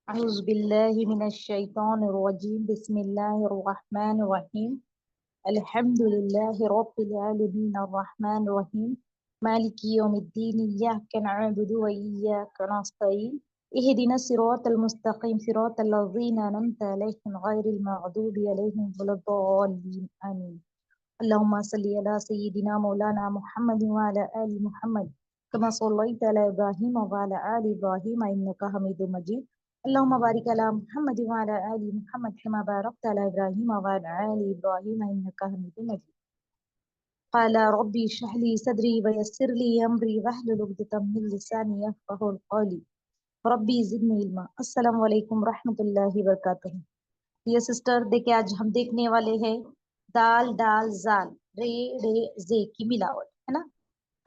अऊज़ुबिल्लाहिमिनश्शैतानिर्रजीम बिस्मिल्लाहिर्रहमानिर्रहीम अल्हम्दुलिल्लाहि रब्बिल आलमीन अर्रहमानिर्रहीम मालिकी यौमिद्दीन इय्याका नअबुदु व इय्याका नस्तईन इहदिनस सिरातल मुस्तकीम सिरातल लज़ीना अनअमता अलैहिम गैरिल मग़दूबि अलैहिम वलद्दाल्लीन आमीन। अल्लाहुम्मा सल्ली अला सय्यिदिना मौलाना मुहम्मद व अला आलि मुहम्मद कमा सल्लैता अला इब्राहीम व अला आलि इब्राहीम इन्नका हमीदुम मजीद। अल्लाहुम्मा बारिक अला मुहम्मद व अला आलि मुहम्मद कमा बारकता अला इब्राहीम व अला आलि इब्राहीम इन्नका हमीदुम मजीद। क़ाला रब्बी इश्रह ली सदरी व यस्सिर ली अमरी वहलुल उक़दतम मिन लिसानी यफ़क़हू क़ौली रब्बी ज़िदनी इल्मा। अस्सलामु अलैकुम रहमतुल्लाहि व बरकातुहू। डियर सिस्टर, देखिए आज हम देखने वाले हैं दाल डाल जाल रे रे जे की मिलावट, है ना।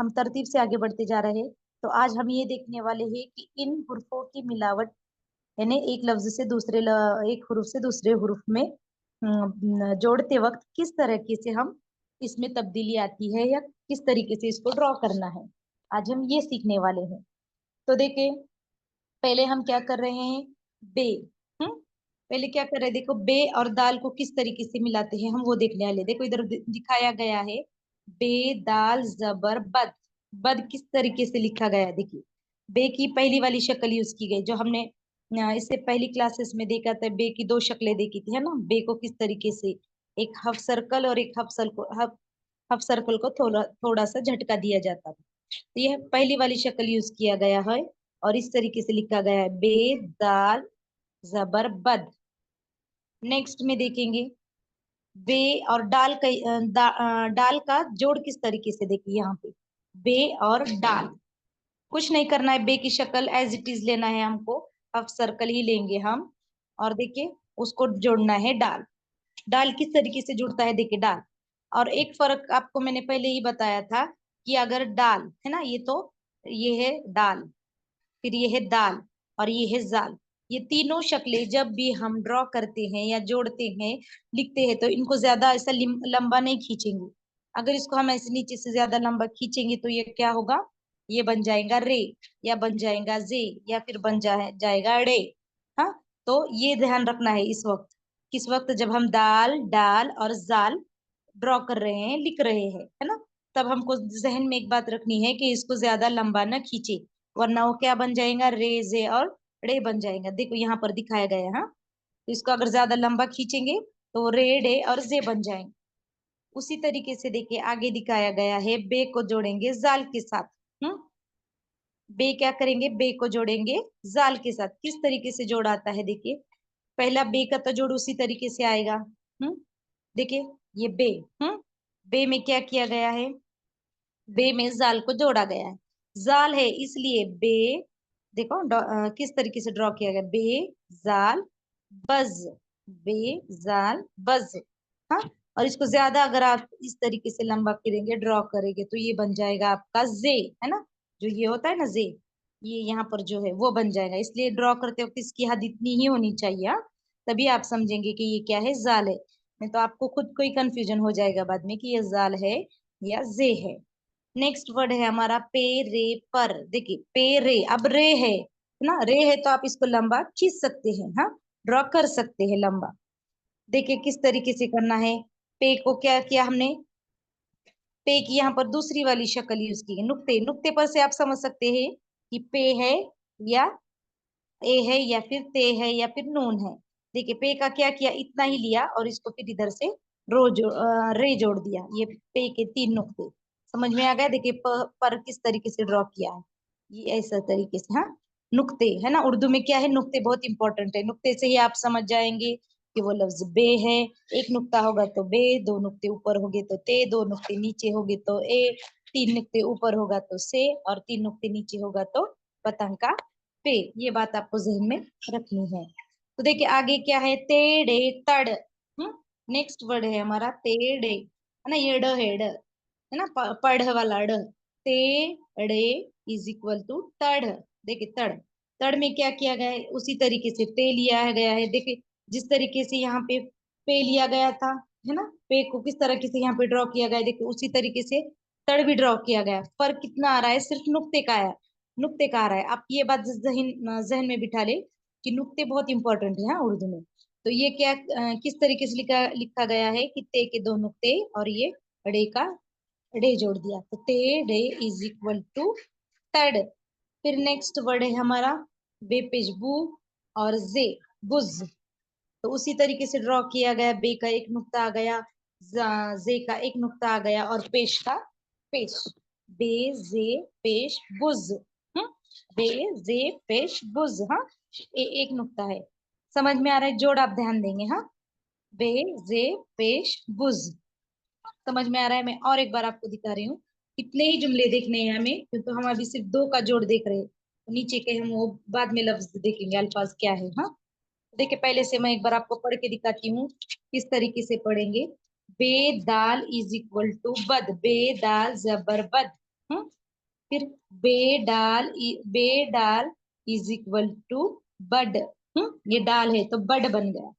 हम तरतीब से आगे बढ़ते जा रहे हैं। तो आज हम ये देखने वाले हैं कि इन हुर्फों की मिलावट, यानी एक लफ्ज से एक हुरूफ से दूसरे हुरूफ में जोड़ते वक्त किस तरीके से हम इसमें तब्दीली आती है या किस तरीके से इसको ड्रॉ करना है, आज हम ये सीखने वाले हैं। तो देखिए पहले हम क्या कर रहे हैं, बे। हम्म पहले क्या कर रहे हैं, देखो बे और दाल को किस तरीके से मिलाते हैं हम वो देखने वाले। देखो इधर दिखाया गया है बे दाल जबर बद। बद किस तरीके से लिखा गया है, देखिए बे की पहली वाली शक्ल यूज की गई जो हमने इससे पहली क्लासेस में देखा था। बे की दो शक्लें देखी थी, है ना। बे को किस तरीके से एक हाफ सर्कल और एक हाफ सर्कल को थोड़ा थोड़ा सा झटका दिया जाता था। तो यह पहली वाली शक्ल यूज किया गया है और इस तरीके से लिखा गया है बे दाल जबर बद। नेक्स्ट में देखेंगे बे और डाल का जोड़ किस तरीके से, देखिए यहाँ पे बे और डाल। कुछ नहीं करना है, बे की शक्ल एज इट इज लेना है हमको, हाफ सर्कल ही लेंगे हम। और देखिए उसको जोड़ना है डाल। डाल किस तरीके से जुड़ता है, देखिए डाल। और एक फर्क आपको मैंने पहले ही बताया था कि अगर डाल है ना, ये है डाल, फिर ये है दाल और ये है जाल। ये तीनों शक्लें जब भी हम ड्रॉ करते हैं या जोड़ते हैं लिखते हैं तो इनको ज्यादा ऐसा लंबा नहीं खींचेंगे। अगर इसको हम ऐसे नीचे से ज्यादा लंबा खींचेंगे तो ये क्या होगा, ये बन जाएगा रे, या बन जाएगा जे, या फिर जाएगा रे। हाँ, तो ये ध्यान रखना है इस वक्त, किस वक्त जब हम दाल डाल और जाल ड्रॉ कर रहे हैं, लिख रहे हैं, है ना। तब हमको जहन में एक बात रखनी है कि इसको ज्यादा लंबा ना खींचे, वरना वो क्या बन जाएगा, रे जे और रे बन जाएगा। देखो यहाँ पर दिखाया गया है। हाँ, तो इसको अगर ज्यादा लंबा खींचेंगे तो रे डे और जे बन जाएंगे। उसी तरीके से देखिए आगे दिखाया गया है बे को जोड़ेंगे जाल के साथ। हम्म बे क्या करेंगे, बे को जोड़ेंगे जाल के साथ। किस तरीके से जोड़ आता है, देखिए पहला बे का तो जोड़ उसी तरीके से आएगा। देखिए ये बे। बे में क्या किया गया है, बे में जाल को जोड़ा गया है। जाल है इसलिए बे, देखो किस तरीके से ड्रॉ किया गया, बे जाल बज, बे जाल बज। हाँ, और इसको ज्यादा अगर आप इस तरीके से लंबा करेंगे, ड्रॉ करेंगे तो ये बन जाएगा आपका जे, है ना। जो ये होता है ना जे, ये यहाँ पर जो है वो बन जाएगा। इसलिए ड्रॉ करते वक्त इसकी हद इतनी ही होनी चाहिए। हाँ, तभी आप समझेंगे कि ये क्या है, जाल है। नहीं तो आपको खुद को ही कंफ्यूजन हो जाएगा बाद में कि ये जाल है या जे है। नेक्स्ट वर्ड है हमारा पे रे पर। देखिए पे रे, अब रे है ना, रे है तो आप इसको लंबा खींच सकते हैं, हाँ ड्रॉ कर सकते हैं लंबा। देखिए किस तरीके से करना है, पे को क्या किया हमने, पे की यहाँ पर दूसरी वाली शक्ल यूज की है, नुक्ते। नुक्ते पर से आप समझ सकते हैं कि पे है या ए है या फिर ते है या फिर नून है। देखिए पे का क्या किया, इतना ही लिया और इसको फिर इधर से रे जोड़ दिया। ये पे के तीन नुक्ते समझ में आ गया। देखिए पर किस तरीके से ड्रॉ किया है, ये ऐसा तरीके से। हाँ, नुक्ते है ना, उर्दू में क्या है, नुक्ते बहुत इंपॉर्टेंट है। नुक्ते से ही आप समझ जाएंगे कि वो लफ्ज बे है। एक नुक्ता होगा तो बे, दो नुक्ते ऊपर होगे तो ते, दो नुक्ते नीचे होगे तो ए, तीन नुक्ते ऊपर होगा तो से, और तीन नुक्ते नीचे होगा तो पतंग का पे। ये बात आपको जहन में रखनी है। तो देखिए आगे क्या है, तेड़े तड़। नेक्स्ट वर्ड है हमारा तेड़े, है ना, ये ड है, ड है ना, पढ़ वाला ड। तेड़े इज इक्वल टू तड़। देखिए तड़, तड़ में क्या किया गया है, उसी तरीके से पे लिया गया है। देखिए जिस तरीके से यहाँ पे लिया गया था, है ना, पे को किस तरीके से यहाँ पे ड्रॉ किया गया है, देखिए उसी तरीके से तड़ भी ड्रॉ किया गया है। फर्क कितना आ रहा है, सिर्फ नुक्ते का है, नुक्ते का आ रहा है। आप ये बात जहन जहन में बिठा ले कि नुक्ते बहुत इंपॉर्टेंट है हाँ उर्दू में। तो ये क्या किस तरीके से लिखा लिखा गया है कि ते के दो नुक्ते और ये ड़े का ड़े जोड़ दिया, तो ते ड़े इज इक्वल टू तड़। फिर नेक्स्ट वर्ड है हमारा बेपेश बू और जे बुज। तो उसी तरीके से ड्रॉ किया गया, बे का एक नुक्ता आ गया, जे का एक नुक्ता आ गया और पेश का पेश। बे जे पेश बुज। हम्म, बे जे पेश बुज। हाँ, एक नुक्ता है। समझ में आ रहा है? जोड़ आप ध्यान देंगे। हाँ, बे जे पेश बुज। समझ में आ रहा है? मैं और एक बार आपको दिखा रही हूँ। कितने ही जुमले देखने हैं हमें, क्योंकि हम अभी सिर्फ दो का जोड़ देख रहे हैं। तो नीचे के हम वो बाद में लफ्ज देखेंगे, अल्फाज क्या है। हाँ, देखिए पहले से मैं एक बार आपको पढ़ के दिखाती हूँ किस तरीके से पढ़ेंगे। बे दाल इज इक्वल टू बद, बे दाल जबर बद। हम्म, फिर बे डाल इज इक्वल टू बड। ये डाल है तो बड बन गया।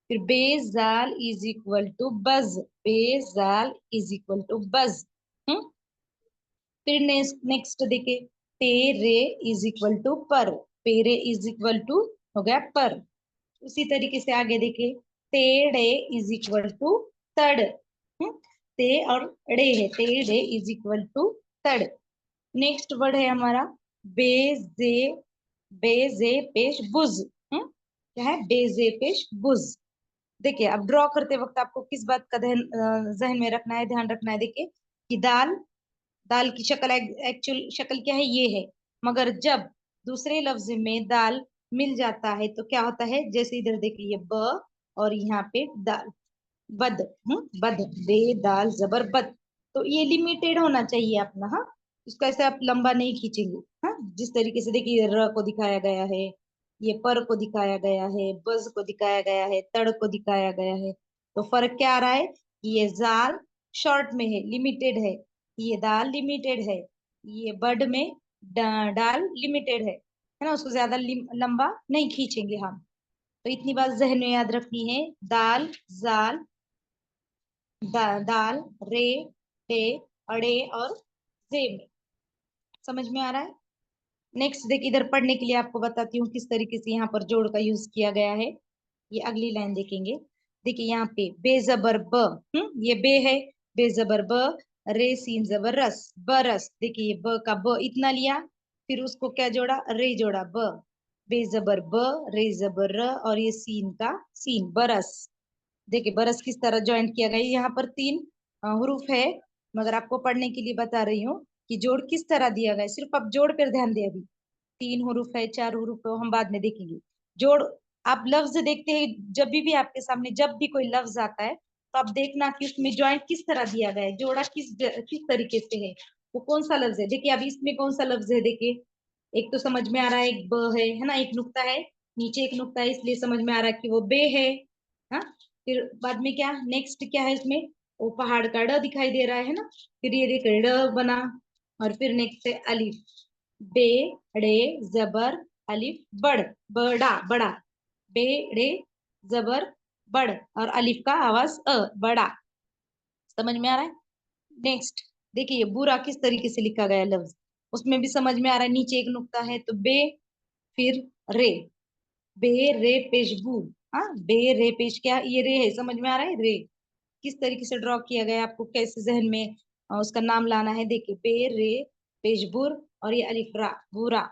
फिर बेजाल इज इक्वल टू बज, बेजाल इज इक्वल टू बज। हम्म, फिर नेक्स्ट देखिए, पेरे इज इक्वल टू पर, पेरे इज इक्वल टू हो गया पर। उसी तरीके से आगे देखिए, तेड़े इज इक्वल टू तड़। ते और ड़े है, तेड़े इज इक्वल टू तड़। नेक्स्ट वर्ड है हमारा बेजे, बेजे पेश बुज। क्या है? बेजे पेश बुज। देखिए अब ड्रॉ करते वक्त आपको किस बात का ध्यान जहन में रखना है, ध्यान रखना है। देखिए कि दाल, दाल की शक्ल, एक्चुअल शक्ल क्या है? ये है। मगर जब दूसरे लफ्ज में दाल मिल जाता है तो क्या होता है? जैसे इधर देखिए ये ब और यहाँ पे दाल, बद। बद, बे दाल जबर बद। तो ये लिमिटेड होना चाहिए अपना। हाँ, इसको ऐसे आप लंबा नहीं खींचेंगे। हाँ, जिस तरीके से देखिए र को दिखाया गया है, ये पर को दिखाया गया है, बज को दिखाया गया है, तड़ को दिखाया गया है। तो फर्क क्या आ रहा है कि ये जाल शॉर्ट में है, लिमिटेड है। ये दाल लिमिटेड है। ये बड में डाल लिमिटेड है ना, उसको ज्यादा लंबा नहीं खींचेंगे हम। तो इतनी बात जहन में याद रखनी है। दाल जाल, दाल रे टे अड़े और जे में। समझ में आ रहा है? नेक्स्ट देखिए, इधर पढ़ने के लिए आपको बताती हूँ किस तरीके से यहाँ पर जोड़ का यूज किया गया है। ये अगली लाइन देखेंगे। देखिए यहाँ पे बेजबर ब, ये बे है, बेजबर ब, रे सीन जबर रस, बरस। देखिए ये ब का ब इतना लिया, फिर उसको क्या जोड़ा? रे जोड़ा, ब। बेजबर ब, रे जबर र और ये सीन का सीन, बरस। देखिए बरस किस तरह ज्वाइंट किया गया। यहाँ पर तीन हरूफ है, मगर आपको पढ़ने के लिए बता रही हूँ कि जोड़ किस तरह दिया गया है। सिर्फ आप जोड़ पर ध्यान दें। अभी तीन हरूफ है, चार हरूफ है, हम बाद में देखेंगे। जोड़, आप लफ्ज देखते हैं जब भी आपके सामने जब भी कोई लफ्ज आता है तो आप देखना कि उसमें ज्वाइंट किस तरह दिया गया है, जोड़ा किस तरीके से है, वो कौन सा लफ्ज है। देखिए अभी इसमें कौन सा लफ्ज है, देखिए एक तो समझ में आ रहा है, एक ब है ना, एक नुक्ता है, नीचे एक नुक्ता है, इसलिए समझ में आ रहा है कि वो बे है। हाँ, फिर बाद में क्या नेक्स्ट क्या है इसमें? वो पहाड़ का ड दिखाई दे रहा है ना, फिर ये देख ड बना, और फिर नेक्स्ट है अलिफ, बे ड़े जबर अलिफ बड़, बड़ा बड़ा, बे ड़े जबर बड़ और अलिफ का आवाज बड़ा। समझ में आ रहा है? नेक्स्ट देखिए ये बुरा किस तरीके से लिखा गया लफ्ज, उसमें भी समझ में आ रहा है। नीचे एक नुक्ता है तो बे, फिर रे, बे रे पेश बू। हाँ, बे रे पेश, क्या ये रे है, समझ में आ रहा है? रे किस तरीके से ड्रॉ किया गया, आपको कैसे जहन में उसका नाम लाना है। देखिए बे रे पेशबुर और ये अलिफ रा, बुरा।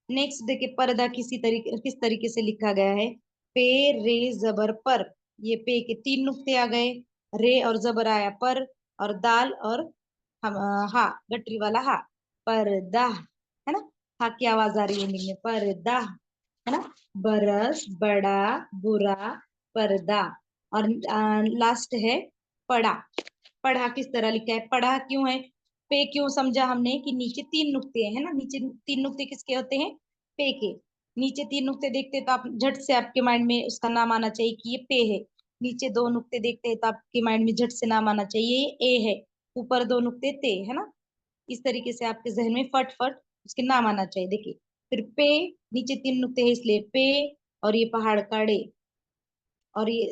नेक्स्ट देखिए पर्दा किस तरीके से लिखा गया है। पे रे जबर पर, ये पे के तीन नुक्ते आ गए, रे और जबर आया पर, और दाल और हम हा, गटरी वाला हा, पर्दा है ना। हा की आवाज आ रही है एंडिंग में, पर्दा है ना। बरस, बड़ा, बुरा, पर्दा। और लास्ट है पढ़ा। पढ़ा किस तरह लिखा है? पढ़ा क्यों है? पे क्यों समझा हमने कि नीचे तीन नुक्ते हैं ना, नीचे तीन नुक्ते किसके होते हैं? पे के। नीचे तीन नुक्ते देखते हैं तो आप झट से आपके माइंड में उसका नाम आना चाहिए कि ये पे है। नीचे दो नुक्ते देखते हैं तो आपके माइंड में झट से नाम आना चाहिए ये ए है। ऊपर दो नुक्ते ते है ना। इस तरीके से आपके जहन में फट फट उसके नाम आना चाहिए। देखिए फिर पे, नीचे तीन नुक्ते हैं इसलिए पे, और ये पहाड़ का डे, और ये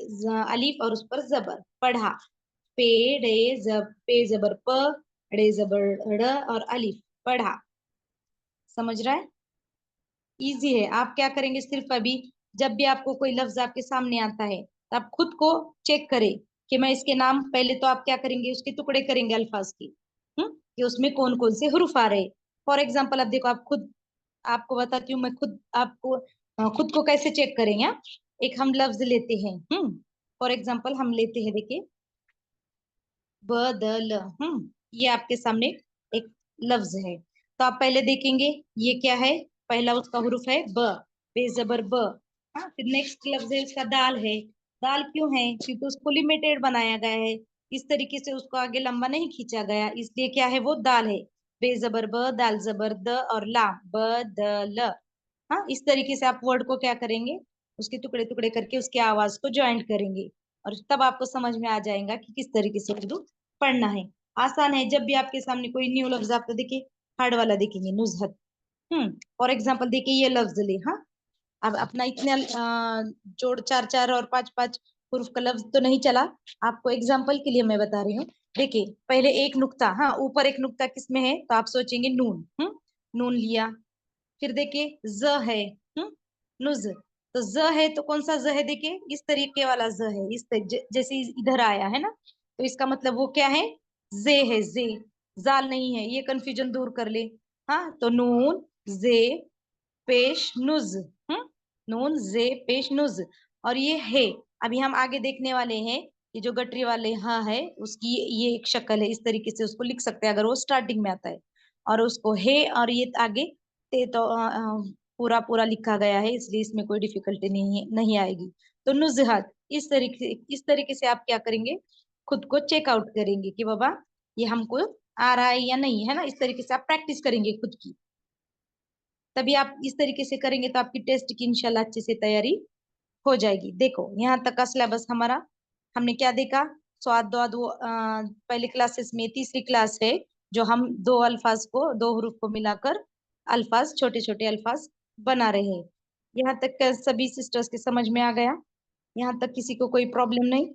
अलीफ और उस पर जबर, पढ़ा। पे डे जब, पे जबर प, ड़े जबर ड़ और अलिफ, पढ़ा। समझ रहा है? इजी है। आप क्या करेंगे, सिर्फ अभी जब भी आपको कोई लफ्ज आपके सामने आता है तो आप खुद को चेक करें कि मैं इसके नाम, पहले तो आप क्या करेंगे, उसके टुकड़े करेंगे अल्फाज की, कि उसमें कौन कौन से हरूफ आ रहे। फॉर एग्जाम्पल अब देखो, आप खुद, आपको बताती हूँ मैं खुद आपको, खुद को कैसे चेक करेंगे, हाँ? एक हम लफ्ज लेते हैं, फॉर एग्जाम्पल हम लेते हैं, देखिए, बदल, ये आपके सामने एक लफ्ज है। तो आप पहले देखेंगे ये क्या है, पहला उसका हुरुफ है ब, बेजबर ब। हाँ, फिर नेक्स्ट लफ्ज है उसका दाल है। दाल क्यों है, क्योंकि उसको लिमिटेड बनाया गया है, इस तरीके से उसको आगे लंबा नहीं खींचा गया, इसलिए क्या है, वो दाल है। बेजबर ब, दाल जबर द और लाम, बदल। हाँ, इस तरीके से आप वर्ड को क्या करेंगे, उसके टुकड़े टुकड़े करके उसकी आवाज को ज्वाइंट करेंगे, और तब आपको समझ में आ जाएगा कि किस तरीके से उर्दू पढ़ना है। आसान है। जब भी आपके सामने कोई न्यू लफ्ज, आप तो देखिए हार्ड वाला देखेंगे, नुजहत। फॉर एग्जाम्पल देखिए ये लफ्ज ले, हाँ, अब अपना इतने जोड़ चार चार और पांच पांच हुर्फ का लफ्ज तो नहीं चला, आपको एग्जाम्पल के लिए मैं बता रही हूँ। देखिए पहले एक नुक्ता, हाँ, ऊपर एक नुक्ता किसमें है, तो आप सोचेंगे नून, नून लिया। फिर देखिए ज है, नुज। तो ज है तो कौन सा ज है, देखिए इस तरीके वाला ज है, जैसे इधर आया है ना, तो इसका मतलब वो क्या है, जे है, जे, जाल नहीं है, ये कंफ्यूजन दूर कर ले। हाँ, तो नून जे पेश नुज, नून जे पेश नुज, और ये है। अभी हम आगे देखने वाले हैं कि जो गटरी वाले हाँ है उसकी ये एक शक्ल है, इस तरीके से उसको लिख सकते हैं अगर वो स्टार्टिंग में आता है, और उसको है और ये आगे ते तो पूरा पूरा लिखा गया है, इसलिए इसमें कोई डिफिकल्टी नहीं आएगी। तो नुजहत, इस तरीके से आप क्या करेंगे, खुद को चेकआउट करेंगे कि बाबा ये हमको आ रहा है या नहीं, है ना, इस तरीके से आप प्रैक्टिस करेंगे खुद की। तभी आप इस तरीके से करेंगे तो आपकी टेस्ट की इंशाल्लाह अच्छे से तैयारी हो जाएगी। देखो यहाँ तक का सिलेबस हमारा, हमने क्या देखा, स्वाद द्वाद वो पहले क्लासेस में तीसरी क्लास है, जो हम दो अल्फाज को, दो हरूफ को मिलाकर अल्फाज, छोटे छोटे अल्फाज बना रहे हैं। यहाँ तक का सभी सिस्टर्स के समझ में आ गया? यहाँ तक किसी को कोई प्रॉब्लम नहीं?